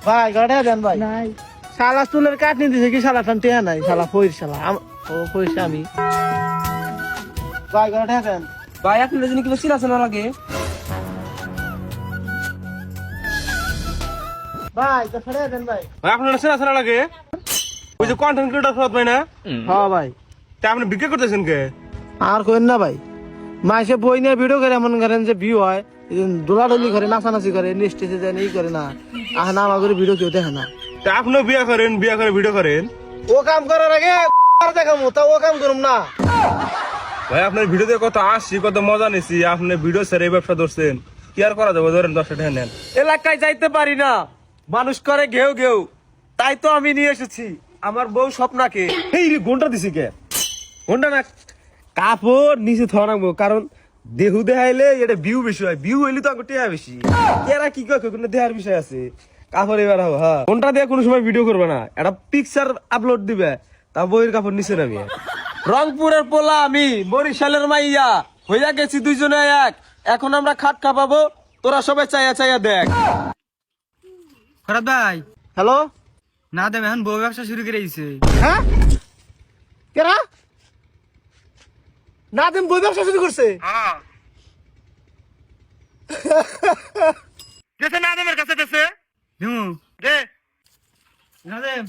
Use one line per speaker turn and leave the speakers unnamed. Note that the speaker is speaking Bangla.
ভাই গাড়ি দেন ভাই শালা চুলের কাটনি দিছে কি শালা টান টেয়া নাই শালা ফইর শালা ও পয়সা আমি ভাই গাড়ি দেন
ভাই আপনি যদি কি বেশি আছে না লাগে
ভাই তো ফেরে দেন ভাই
ভাই আপনার চেনা লাগে ওই যে কন্টেন্ট ক্রিয়েটর সব ভাই না
হ্যাঁ ভাই
তা আপনি বিক্রি করতেছেন কে
আর কইন না ভাই মাসে বই নিয়ে ভিডিও করে এমন করেন যে ভিউ হয় দোলাডলি করে নাচানাচি করে স্টেজে যায় এই করে না আহ না আমার ভিডিও কেউ দেখে না
তা আপনিও বিয়ে করেন বিয়ে করে ভিডিও করেন
ও কাম করার আগে দেখামো তা ও কাম করুম না
ভাই আপনার ভিডিওতে কত আসছি কত মজা নিছি আপনি ভিডিও ছেড়ে এই ব্যবসা ধরছেন কি আর করা যাবে ধরেন 10 টাকা নেন
এলাকায় যাইতে পারি না মানুষ করে ঘেউ ঘেউ তাই তো আমি নিয়ে এসেছি আমার বউ স্বপ্নাকে
এই রে ঘন্টা দিছি কে
ঘন্টা না কাপড় নিচে থোয়া রাখবো কারণ দেহু দেখাইলে এটা ভিউ বেশি হয় ভিউ হইলে তো টেয়া বেশি এরা কি কয় কোনো দেহার বিষয় আছে কাপড় এবার হবো হ্যাঁ ঘন্টা দিয়ে কোনো সময় ভিডিও করবে না একটা পিকচার আপলোড দিবে তা বইয়ের কাপড় নিচে নামিয়ে রংপুরের পোলা আমি বরিশালের মাইয়া হইয়া গেছি দুইজনে এক এখন আমরা খাট খাপাবো তোরা সবাই চাইয়া চাইয়া দেখ
খরাদ ভাই
হ্যালো
না দেবে এখন বউ ব্যবসা শুরু করে দিছে
হ্যাঁ কেরা না তুমি বই ব্যবসা শুরু করছে
দেশে না দেবের কাছে দেশে
দিমু
দে
না দেব